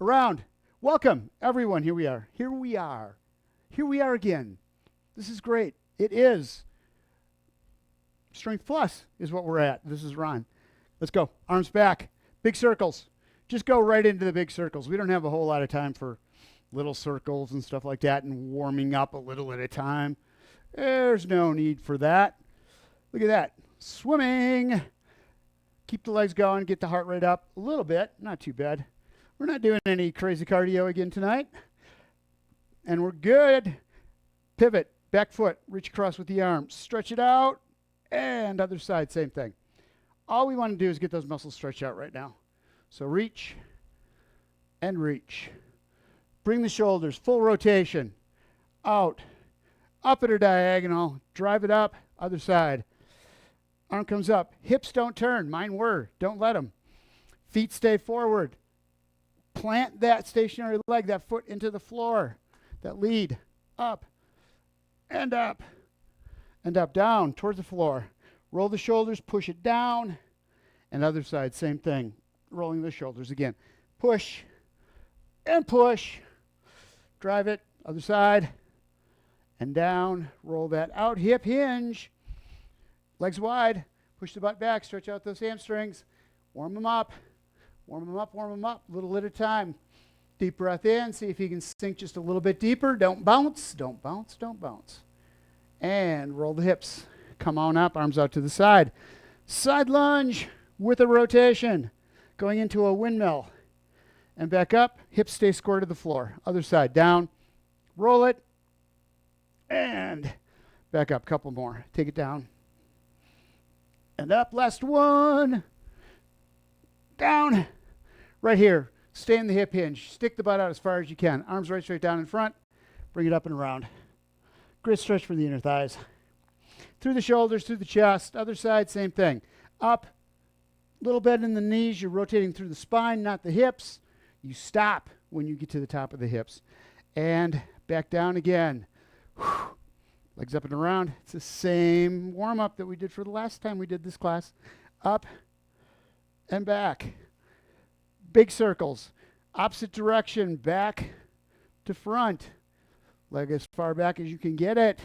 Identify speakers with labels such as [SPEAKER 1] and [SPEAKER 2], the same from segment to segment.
[SPEAKER 1] around. Welcome, everyone. Here we are. Here we are. Here we are again. This is great. It is. Strength Plus is what we're at. This is Ron. Let's go. Arms back. Big circles. Just go right into the big circles. We don't have a whole lot of time for little circles and stuff like that and warming up a little at a time. There's no need for that. Look at that. Swimming. Keep the legs going. Get the heart rate up a little bit. Not too bad. We're not doing any crazy cardio again tonight. And we're good. Pivot. Back foot. Reach across with the arms. Stretch it out. And other side, same thing. All we want to do is get those muscles stretched out right now. So reach and reach. Bring the shoulders. Full rotation. Out. Up at a diagonal. Drive it up. Other side. Arm comes up. Hips don't turn. Mine were. Don't let them. Feet stay forward. Plant that stationary leg, that foot into the floor. That lead. Up. And up. And up. Down towards the floor. Roll the shoulders. Push it down. And other side, same thing. Rolling the shoulders again. Push. And push. Drive it. Other side. And down. Roll that out. Hip hinge. Legs wide. Push the butt back. Stretch out those hamstrings. Warm them up. Warm them up. Warm them up. A little at a time. Deep breath in. See if you can sink just a little bit deeper. Don't bounce. Don't bounce. Don't bounce. And roll the hips. Come on up. Arms out to the side. Side lunge with a rotation. Going into a windmill. And back up. Hips stay square to the floor. Other side. Down. Roll it. And back up. Couple more. Take it down. And up, last one. Down. Right here. Stay in the hip hinge. Stick the butt out as far as you can. Arms right straight down in front. Bring it up and around. Great stretch for the inner thighs. Through the shoulders, through the chest. Other side, same thing. Up. Little bend in the knees. You're rotating through the spine, not the hips. You stop when you get to the top of the hips. And back down again. Whew. Legs up and around. It's the same warm-up that we did for the last time we did this class. Up and back. Big circles. Opposite direction. Back to front. Leg as far back as you can get it.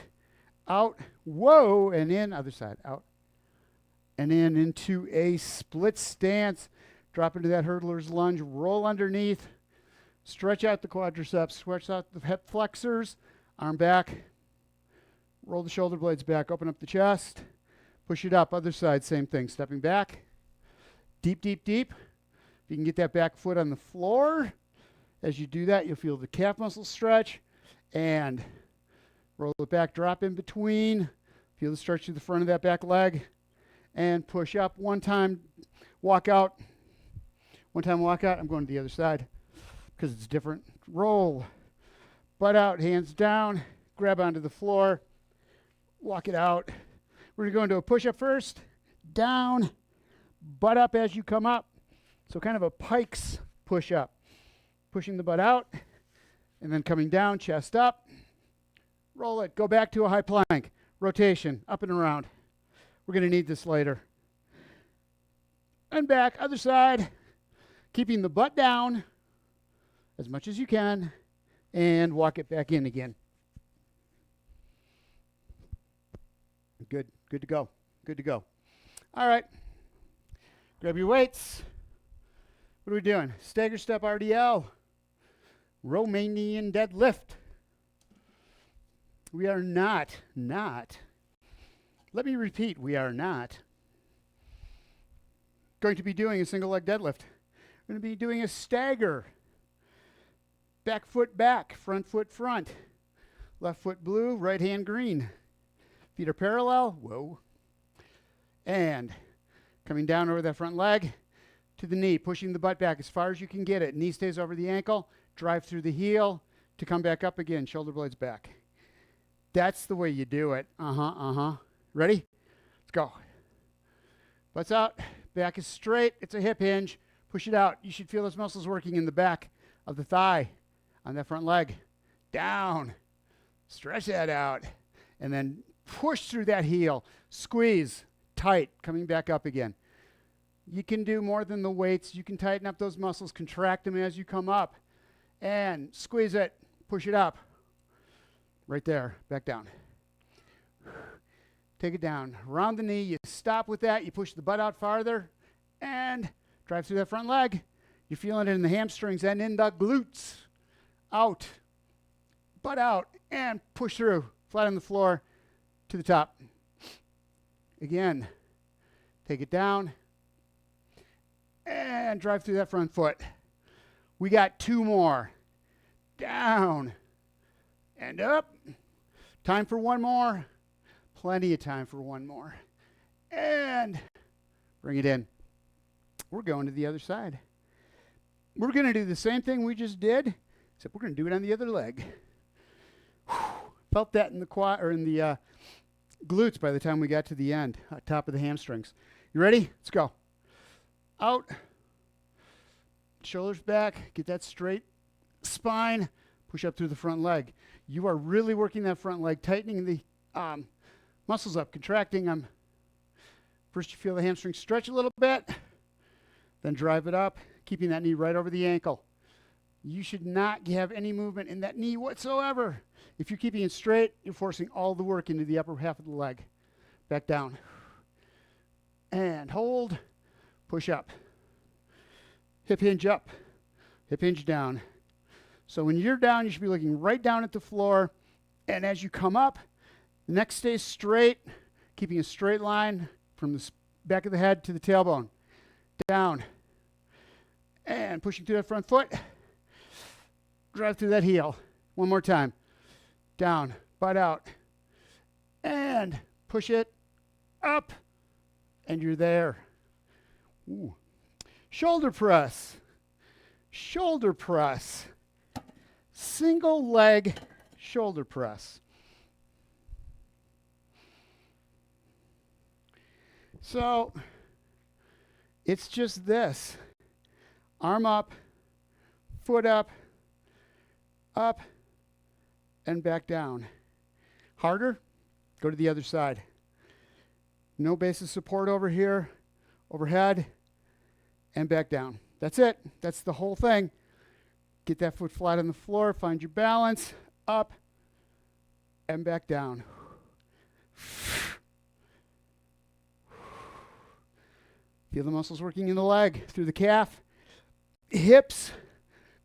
[SPEAKER 1] Out. Whoa. And in. Other side. Out. And in into a split stance. Drop into that hurdler's lunge. Roll underneath. Stretch out the quadriceps. Stretch out the hip flexors. Arm back. Roll the shoulder blades back, open up the chest, push it up, other side, same thing, stepping back, deep, deep, deep. If you can get that back foot on the floor, as you do that, you'll feel the calf muscles stretch, and roll it back, drop in between, feel the stretch to the front of that back leg, and push up. One time, walk out. One time, walk out. I'm going to the other side because it's different. Roll, butt out, hands down, grab onto the floor. Walk it out. We're going to go into a push-up first. Down. Butt up as you come up. So kind of a Pike's push-up. Pushing the butt out. And then coming down, chest up. Roll it. Go back to a high plank. Rotation. Up and around. We're going to need this later. And back. Other side. Keeping the butt down as much as you can. And walk it back in again. Good. Good to go. Good to go. All right. Grab your weights. What are we doing? Stagger step RDL. Romanian deadlift. We are not. Let me repeat. We are not going to be doing a single leg deadlift. We're going to be doing a stagger. Back foot back. Front foot front. Left foot blue. Right hand green. Feet are parallel. Whoa. And coming down over that front leg to the knee, pushing the butt back as far as you can get it. Knee stays over the ankle. Drive through the heel to come back up again. Shoulder blades back. That's the way you do it. Ready? Let's go. Butts out. Back is straight. It's a hip hinge. Push it out. You should feel those muscles working in the back of the thigh on that front leg. Down. Stretch that out. And then push through that heel. Squeeze. Tight. Coming back up again. You can do more than the weights. You can tighten up those muscles, contract them as you come up, and squeeze it, push it up. Right there, back down. Take it down. Around the knee, you stop with that, you push the butt out farther, and drive through that front leg. You're feeling it in the hamstrings and in the glutes. Out, butt out, and push through. Flat on the floor to the top. Again, take it down, and drive through that front foot. We got 2 more. Down and up. Time for 1 more. Plenty of time for 1 more. And bring it in. We're going to the other side. We're going to do the same thing we just did, except we're going to do it on the other leg. Felt that in the quad or in the glutes by the time we got to the end, top of the hamstrings. You ready? Let's go. Out. Shoulders back. Get that straight spine. Push up through the front leg. You are really working that front leg, tightening the muscles up, contracting them. First you feel the hamstring stretch a little bit, then drive it up, keeping that knee right over the ankle. You should not have any movement in that knee whatsoever. If you're keeping it straight, you're forcing all the work into the upper half of the leg. Back down. And hold, push up. Hip hinge up, hip hinge down. So when you're down, you should be looking right down at the floor. And as you come up, the neck stays straight, keeping a straight line from the back of the head to the tailbone. Down. And pushing through that front foot. Drive through that heel. 1 more time. Down, butt out. And push it up. And you're there. Ooh. Shoulder press. Shoulder press. Single leg shoulder press. So it's just this. Arm up, foot up, up, and back down. Harder? Go to the other side. No base of support over here, overhead, and back down. That's it. That's the whole thing. Get that foot flat on the floor, find your balance, up, and back down. Feel the muscles working in the leg, through the calf, hips,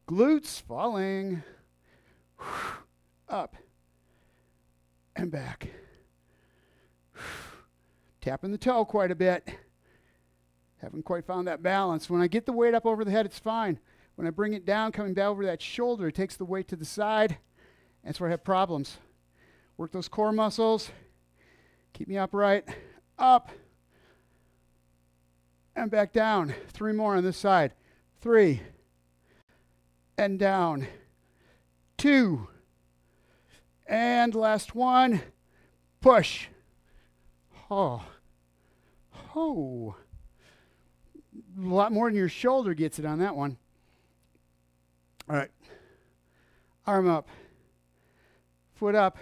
[SPEAKER 1] glutes, falling, up, and back. Tapping the toe quite a bit. Haven't quite found that balance. When I get the weight up over the head, it's fine. When I bring it down, coming down over that shoulder, it takes the weight to the side. That's where I have problems. Work those core muscles. Keep me upright. Up. And back down. 3 more on this side. 3. And down. 2. And last one. Push. Oh. Oh. A lot more than your shoulder gets it on that one. All right. Arm up. Foot up.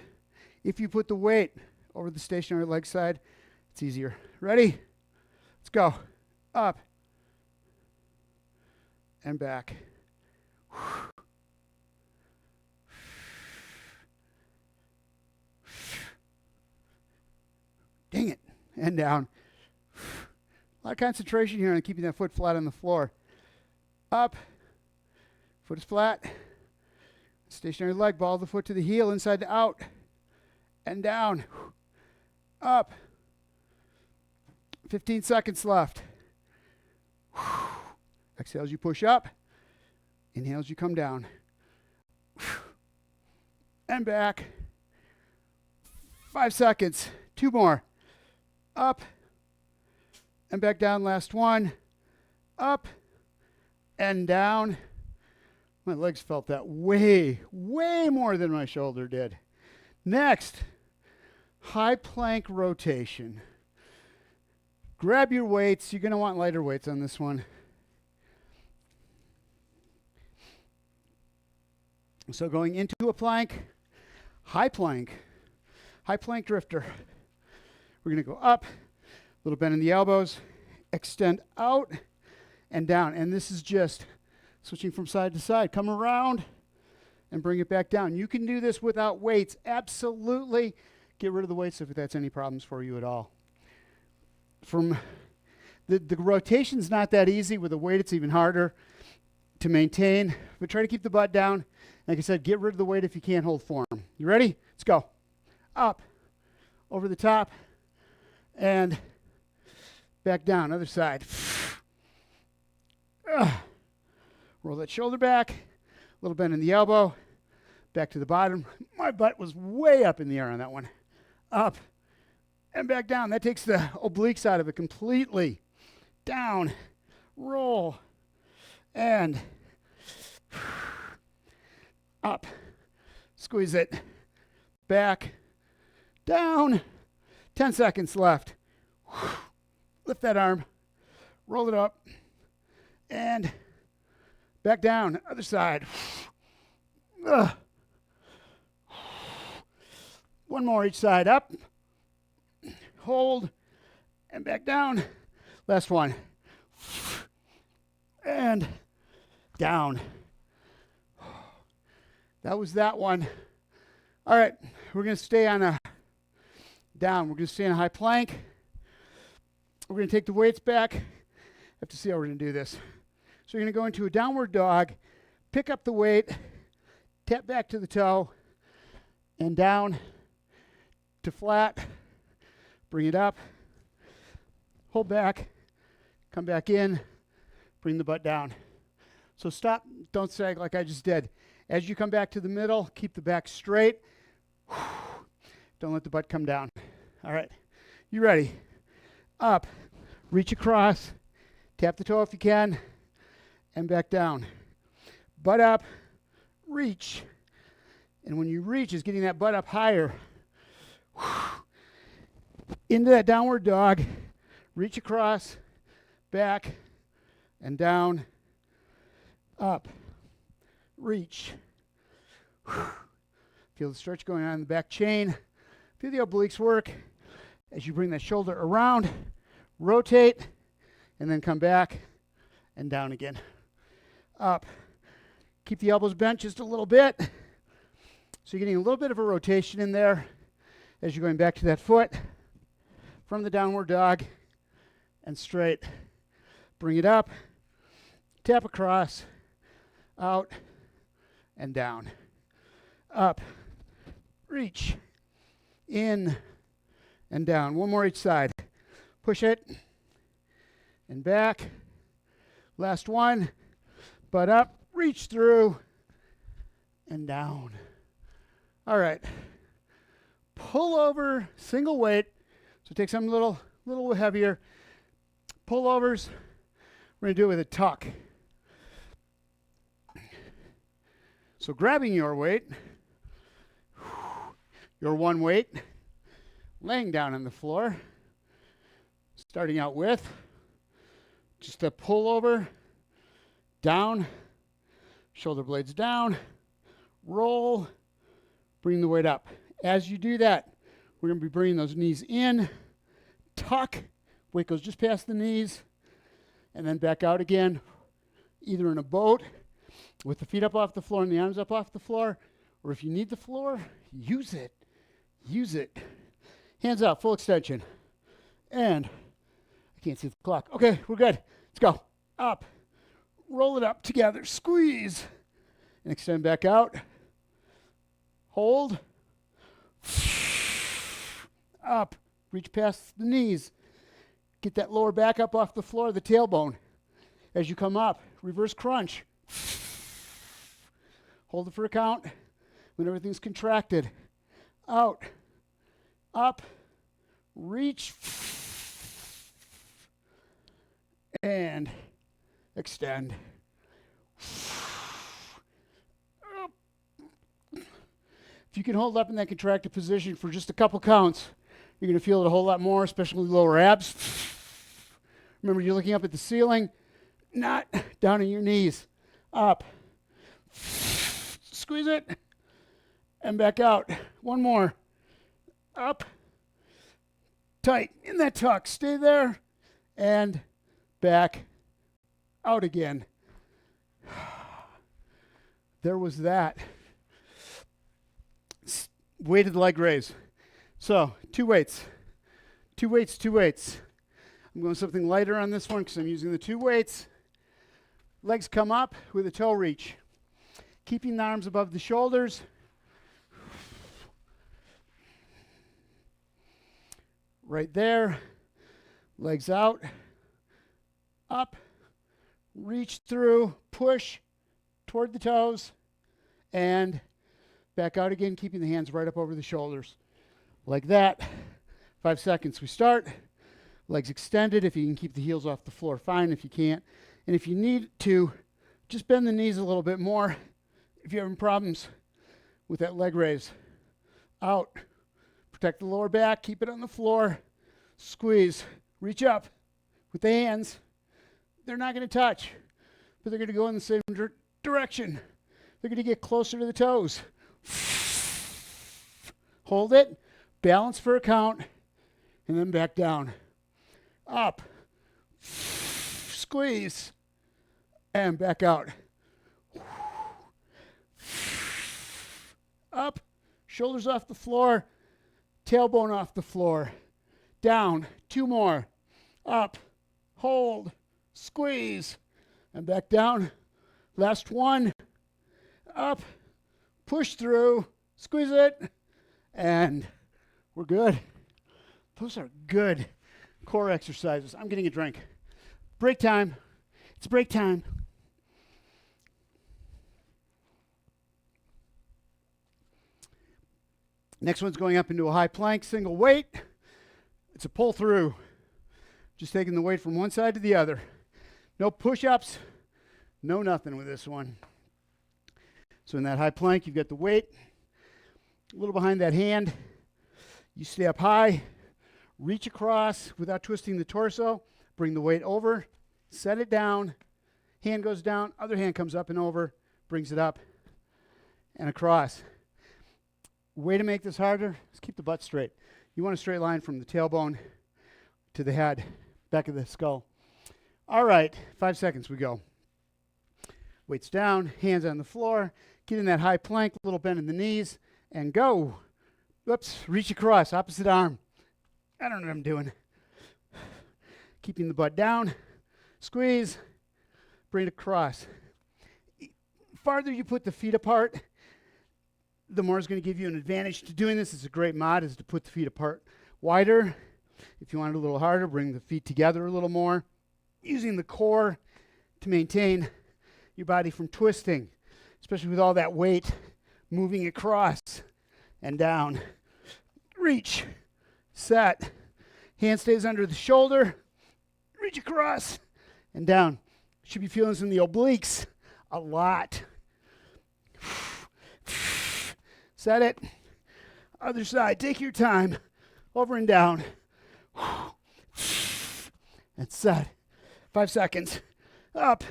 [SPEAKER 1] If you put the weight over the stationary leg side, it's easier. Ready? Let's go. Up. And back. Dang it. And down. A lot of concentration here on keeping that foot flat on the floor. Up. Foot is flat. Stationary leg, ball of the foot to the heel, inside to out. And down. Up. 15 seconds left. Exhale as you push up. Inhale as you come down. And back. 5 seconds. 2 more. Up. And back down. Last one. Up. And down. My legs felt that way, way more than my shoulder did. Next, high plank rotation. Grab your weights. You're going to want lighter weights on this one. So going into a plank, high plank drifter. We're going to go up, a little bend in the elbows, extend out and down. And this is just switching from side to side. Come around and bring it back down. You can do this without weights. Absolutely. Get rid of the weights if that's any problems for you at all. From the rotation's not that easy. With a weight, it's even harder to maintain. But try to keep the butt down. Like I said, get rid of the weight if you can't hold form. You ready? Let's go. Up, over the top, and back down. Other side. Roll that shoulder back. A little bend in the elbow. Back to the bottom. My butt was way up in the air on that one. Up and back down. That takes the obliques out of it completely. Down, roll, and up. Squeeze it. Back, down. 10 seconds left. Lift that arm. Roll it up. And back down. Other side. One more each side. Up. Hold. And back down. Last one. And down. That was that one. All right. We're going to stay on a down. We're going to stay in a high plank. We're going to take the weights back. Have to see how we're going to do this. So you're going to go into a downward dog. Pick up the weight. Tap back to the toe. And down to flat. Bring it up. Hold back. Come back in. Bring the butt down. So stop. Don't sag like I just did. As you come back to the middle, keep the back straight. Don't let the butt come down. All right. You ready? Up. Reach across. Tap the toe if you can. And back down. Butt up. Reach. And when you reach, is getting that butt up higher. Into that downward dog. Reach across. Back. And down. Up. Reach. Feel the stretch going on in the back chain. Feel the obliques work as you bring that shoulder around, rotate, and then come back and down again. Up. Keep the elbows bent just a little bit. So you're getting a little bit of a rotation in there as you're going back to that foot from the downward dog and straight. Bring it up, tap across, out, and down. Up, reach, in, and down. One more each side. Push it, and back. Last one. Butt up, reach through, and down. All right. Pull over, single weight. So take something a little heavier. Pullovers. We're going to do it with a tuck. So grabbing your weight, your one weight, laying down on the floor, starting out with just a pullover, down, shoulder blades down, roll, bring the weight up. As you do that, we're going to be bringing those knees in, tuck, weight goes just past the knees, and then back out again, either in a boat with the feet up off the floor and the arms up off the floor, or if you need the floor, use it. Use it. Hands out, full extension. And I can't see the clock. Okay, we're good. Let's go. Up. Roll it up together. Squeeze. And extend back out. Hold. Up. Reach past the knees. Get that lower back up off the floor, the tailbone. As you come up, reverse crunch. Hold it for a count when everything's contracted. Out. Up. Reach. And extend. Up. If you can hold up in that contracted position for just a couple counts, you're going to feel it a whole lot more, especially lower abs. Remember, you're looking up at the ceiling, not down on your knees. Up. Squeeze it. And back out. One more. Up. Tight. In that tuck. Stay there. And back, out again. There was that. Weighted leg raise. So, two weights. Two weights, two weights. I'm going something lighter on this one because I'm using the two weights. Legs come up with a toe reach. Keeping the arms above the shoulders. Right there. Legs out. Up. Reach through. Push toward the toes. And back out again, keeping the hands right up over the shoulders. Like that. 5 seconds. We start. Legs extended. If you can keep the heels off the floor, fine. If you can't. And if you need to, just bend the knees a little bit more if you're having problems with that leg raise. Out. Protect the lower back. Keep it on the floor. Squeeze. Reach up with the hands. They're not going to touch, but they're going to go in the same direction. They're going to get closer to the toes. Hold it. Balance for a count. And then back down. Up. Squeeze. And back out. Up. Shoulders off the floor. Tailbone off the floor. Down. 2 more. Up. Hold. Squeeze. And back down. Last one. Up. Push through. Squeeze it. And we're good. Those are good core exercises. I'm getting a drink. Break time. It's break time. Next one's going up into a high plank, single weight. It's a pull through. Just taking the weight from one side to the other. No push-ups, no nothing with this one. So in that high plank, you've got the weight a little behind that hand. You stay up high, reach across without twisting the torso, bring the weight over, set it down, hand goes down, other hand comes up and over, brings it up and across. Way to make this harder is keep the butt straight. You want a straight line from the tailbone to the head, back of the skull. All right, 5 seconds, we go. Weights down, hands on the floor, get in that high plank, a little bend in the knees, and go. Whoops, reach across, opposite arm. I don't know what I'm doing. Keeping the butt down, squeeze, bring it across. Farther you put the feet apart, the more is going to give you an advantage to doing this. It's a great mod, is to put the feet apart wider. If you want it a little harder, bring the feet together a little more. Using the core to maintain your body from twisting, especially with all that weight moving across and down. Reach, set, hand stays under the shoulder, reach across and down. Should be feeling this in the obliques a lot. Set it. Other side, take your time, over and down. And set. 5 seconds. Up.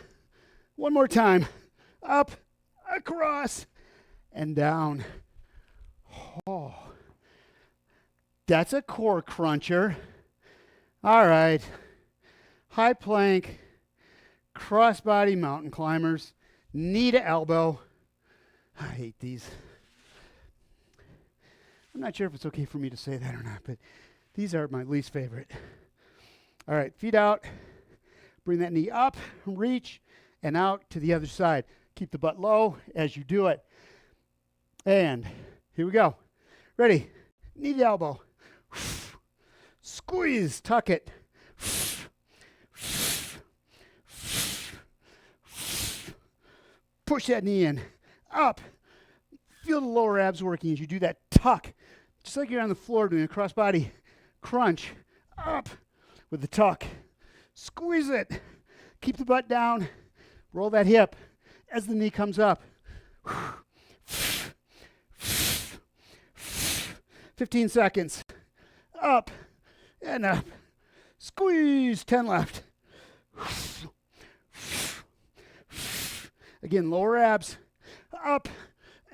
[SPEAKER 1] One more time. Up, across, and down. Oh. That's a core cruncher. All right. High plank, cross-body mountain climbers, knee to elbow. I hate these. I'm not sure if it's okay for me to say that or not, but these are my least favorite. All right, feet out. Bring that knee up, reach, and out to the other side. Keep the butt low as you do it. And here we go. Ready? Knee to elbow. Squeeze, tuck it. Push that knee in. Up. Feel the lower abs working as you do that tuck. Just like you're on the floor doing a cross-body crunch. Up with the tuck. Squeeze it. Keep the butt down. Roll that hip as the knee comes up. 15 seconds. Up and up. Squeeze. 10 left. Again, lower abs. Up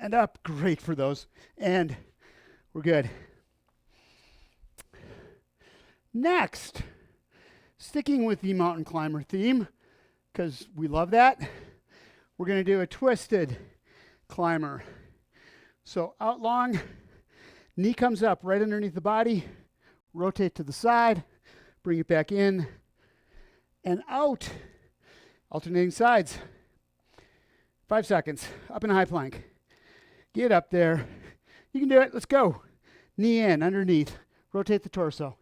[SPEAKER 1] and up. Great for those. And we're good. Next, Sticking with the mountain climber theme, because we love that, we're going to do a twisted climber. So out long, knee comes up right underneath the body, rotate to the side, bring it back in, and out. Alternating sides. 5 seconds. Up in a high plank. Get up there. You can do it. Let's go. Knee in, underneath. Rotate the torso.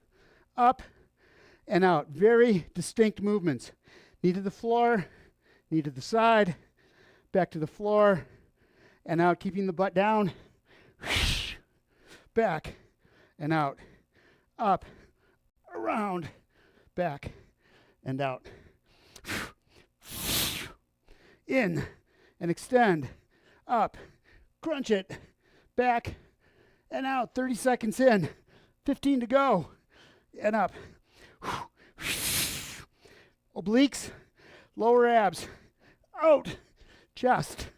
[SPEAKER 1] Up and out. Very distinct movements. Knee to the floor, knee to the side, back to the floor, and out, keeping the butt down. Back and out. Up, around, back, and out. In and extend. Up, crunch it, back, and out. 30 seconds in. 15 to go. And up. Obliques, lower abs, out, chest,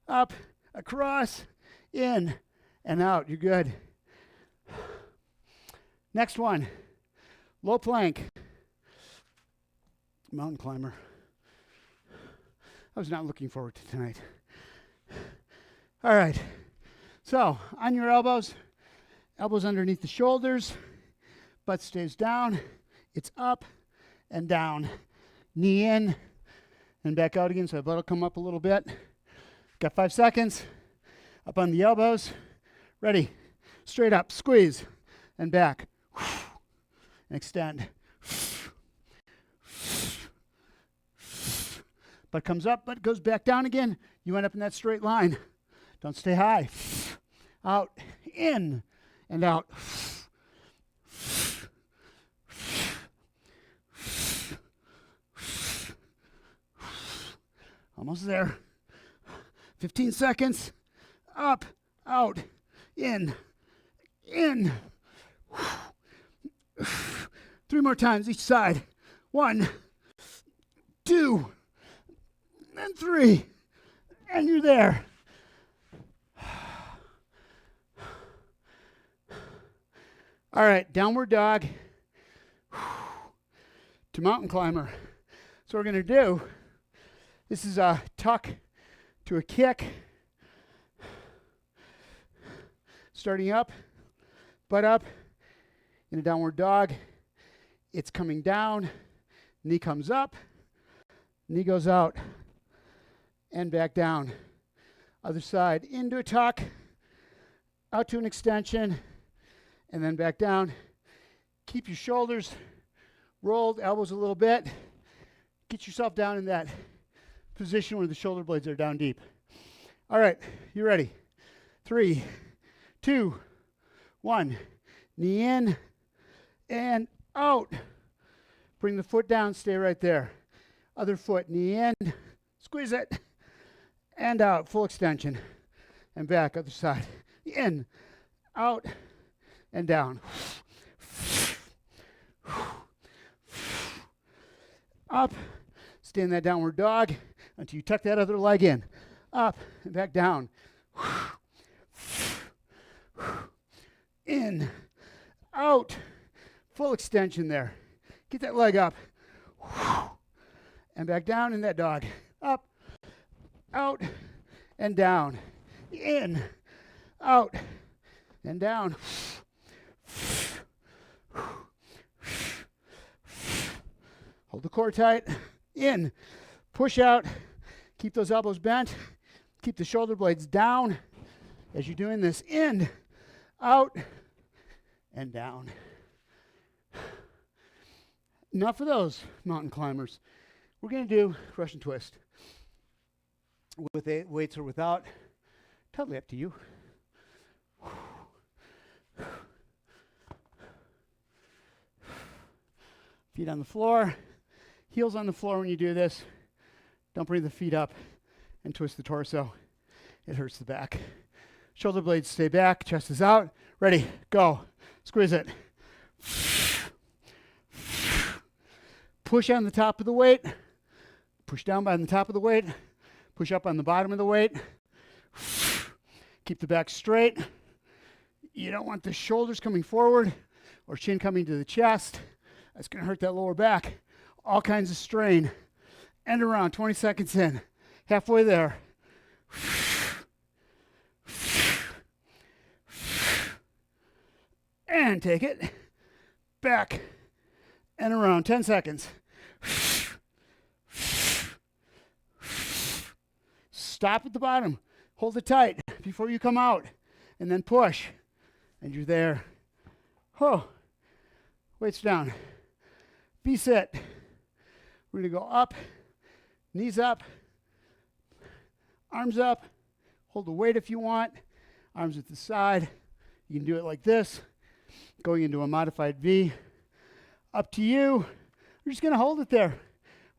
[SPEAKER 1] up, across, in, and out. You're good. Next one, low plank, mountain climber. I was not looking forward to tonight. All right, so on your elbows, elbows underneath the shoulders, butt stays down, it's up and down. Knee in and back out again, so the butt will come up a little bit. Got 5 seconds. Up on the elbows. Ready. Straight up. Squeeze. And back. And extend. Butt comes up, butt goes back down again. You end up in that straight line. Don't stay high. Out. In. And out. Almost there. 15 seconds. Up, out, in, in. 3 more times each side. 1, 2, and 3. And you're there. All right, downward dog to mountain climber. So what we're going to do, this is a tuck to a kick. Starting up, butt up in a downward dog. It's coming down, knee comes up, knee goes out, and back down. Other side, into a tuck, out to an extension, and then back down. Keep your shoulders rolled, elbows a little bit. Get yourself down in that position where the shoulder blades are down deep. All right, you ready? 3, 2, 1. Knee in and out. Bring the foot down, stay right there. Other foot, knee in, squeeze it, and out, full extension. And back, other side. In, out, and down. Up, stay in that downward dog until you tuck that other leg in. Up and back down. In, out, full extension there. Get that leg up. And back down in that dog. Up, out, and down. In, out, and down. Hold the core tight. In, push out. Keep those elbows bent. Keep the shoulder blades down as you're doing this. In, out, and down. Enough of those, mountain climbers. We're going to do Russian twist. With weights or without. Totally up to you. Feet on the floor. Heels on the floor when you do this. Don't bring the feet up and twist the torso. It hurts the back. Shoulder blades stay back. Chest is out. Ready. Go. Squeeze it. Push on the top of the weight. Push down by the top of the weight. Push up on the bottom of the weight. Keep the back straight. You don't want the shoulders coming forward or chin coming to the chest. That's going to hurt that lower back. all kinds of strain. End around, 20 seconds in. Halfway there. And take it. Back and around, 10 seconds. Stop at the bottom. Hold it tight before you come out. And then push. And you're there. Oh, weights down. V-sit. We're going to go up, knees up, arms up. Hold the weight if you want. Arms at the side. You can do it like this. Going into a modified V. Up to you. We're just going to hold it there.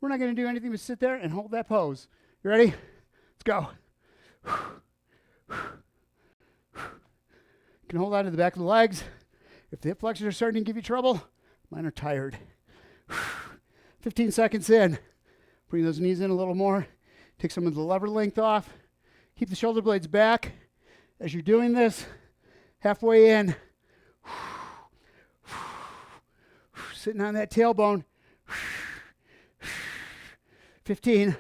[SPEAKER 1] We're not going to do anything but sit there and hold that pose. You ready? Let's go. You can hold on to the back of the legs. If the hip flexors are starting to give you trouble, mine are tired. 15 seconds in. Bring those knees in a little more. Take some of the lever length off. Keep the shoulder blades back as you're doing this. Halfway in. Sitting on that tailbone. 15.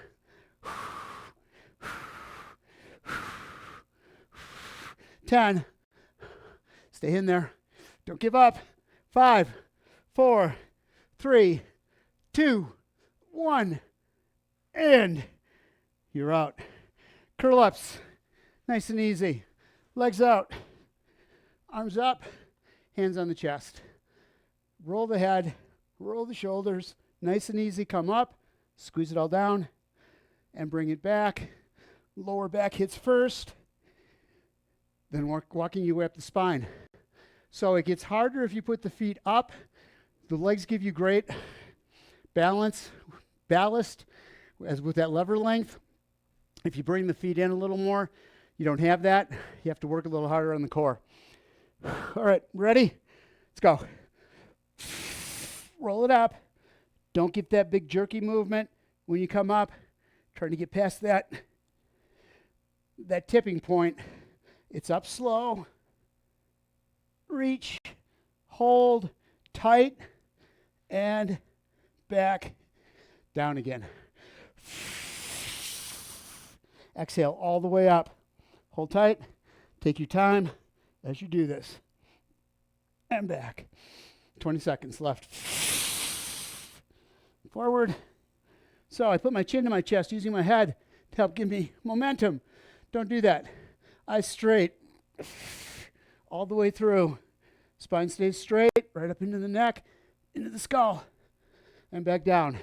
[SPEAKER 1] 10. Stay in there. Don't give up. 5, 4, 3, 2, 1. And you're out. Curl ups. Nice and easy. Legs out. Arms up. Hands on the chest. Roll the head. Roll the shoulders. Nice and easy. Come up. Squeeze it all down. And bring it back. Lower back hits first. Then walking your way up the spine. So it gets harder if you put the feet up. The legs give you great ballast, as with that lever length. If you bring the feet in a little more, you don't have that. You have to work a little harder on the core. All right, ready? Let's go. Roll it up. Don't get that big jerky movement when you come up. Trying to get past that tipping point. It's up slow. Reach, hold, tight, and back, down again. Exhale all the way up. Hold tight. Take your time as you do this. And back. 20 seconds left. Forward. So I put my chin to my chest using my head to help give me momentum. Don't do that. Eyes straight. All the way through. Spine stays straight, right up into the neck, into the skull, and back down.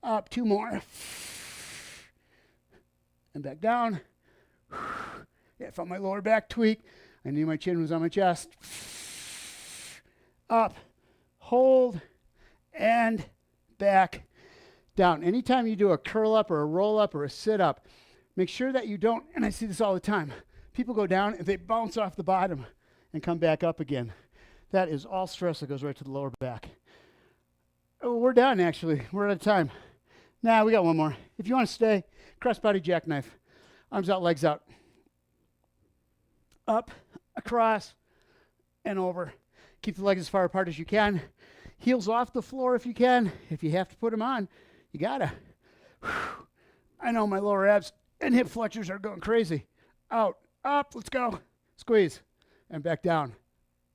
[SPEAKER 1] Up, 2 more. And back down. Yeah, I felt my lower back tweak. I knew my chin was on my chest. Up, hold, and back down. Anytime you do a curl up or a roll up or a sit up, make sure that you don't, and I see this all the time, people go down and they bounce off the bottom and come back up again. That is all stress that goes right to the lower back. Oh, we're done, actually. We're out of time. Nah, we got one more. If you want to stay, cross-body jackknife. Arms out, legs out. Up, across, and over. Keep the legs as far apart as you can. Heels off the floor if you can. If you have to put them on, you gotta. I know my lower abs and hip flexors are going crazy. Out, up, let's go. Squeeze, and back down.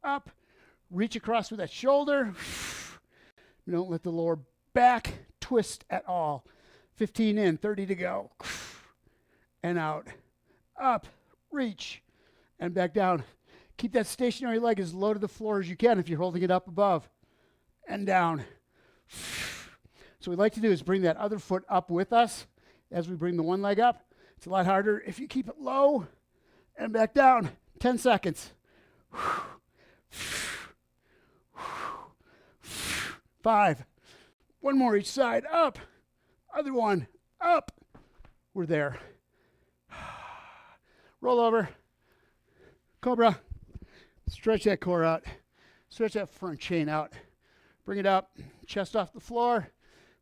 [SPEAKER 1] Up, reach across with that shoulder. Don't let the lower back twist at all. 15 in, 30 to go. And out. Up, reach, and back down. Keep that stationary leg as low to the floor as you can if you're holding it up above. And down. So what we like to do is bring that other foot up with us as we bring the one leg up. It's a lot harder if you keep it low and back down. 10 seconds. 5. One more each side. Up. Other one. Up. We're there. Roll over. Cobra. Stretch that core out. Stretch that front chain out. Bring it up. Chest off the floor.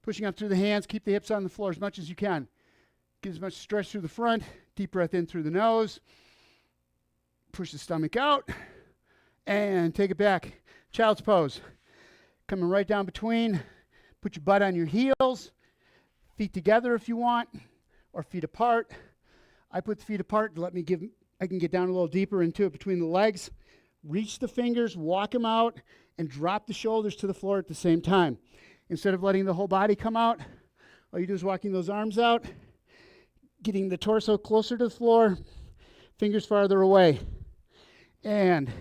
[SPEAKER 1] Pushing up through the hands. Keep the hips on the floor as much as you can. Get as much stretch through the front. Deep breath in through the nose. Push the stomach out. And take it back. Child's pose. Coming right down between. Put your butt on your heels, feet together if you want, or feet apart. I put the feet apart to I can get down a little deeper into it between the legs. Reach the fingers, walk them out, and drop the shoulders to the floor at the same time. Instead of letting the whole body come out, all you do is walking those arms out, getting the torso closer to the floor, fingers farther away. And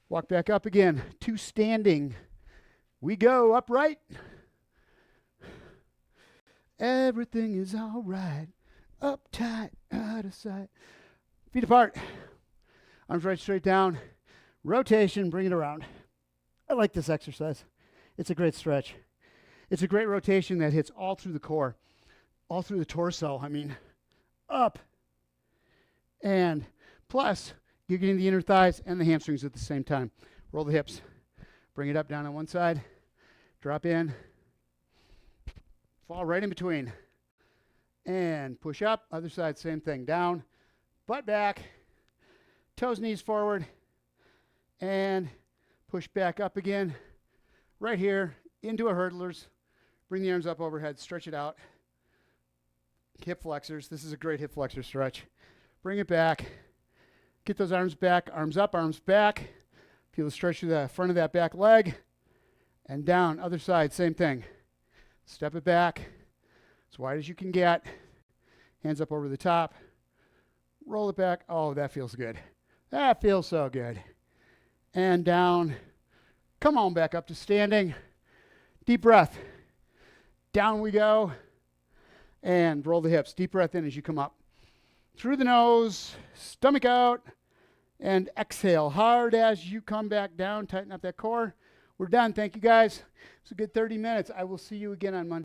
[SPEAKER 1] walk back up again to standing. We go upright. Everything is all right. Up tight, out of sight. Feet apart. Arms right straight down. Rotation, bring it around. I like this exercise. It's a great stretch. It's a great rotation that hits all through the core, all through the torso. I mean, up. And plus, you're getting the inner thighs and the hamstrings at the same time. Roll the hips. Bring it up, down on one side. Drop in. Fall right in between. And push up. Other side, same thing. Down. Butt back. Toes, knees forward. And push back up again. Right here. Into a hurdlers. Bring the arms up overhead. Stretch it out. Hip flexors. This is a great hip flexor stretch. Bring it back. Get those arms back. Arms up, arms back. Feel the stretch through the front of that back leg. And down. Other side, same thing. Step it back as wide as you can get. Hands up over the top. Roll it back. Oh, that feels good. That feels so good. And down. Come on back up to standing. Deep breath. Down we go. And roll the hips. Deep breath in as you come up. Through the nose. Stomach out. And exhale hard as you come back down. Tighten up that core. We're done. Thank you, guys. It's a good 30 minutes. I will see you again on Monday.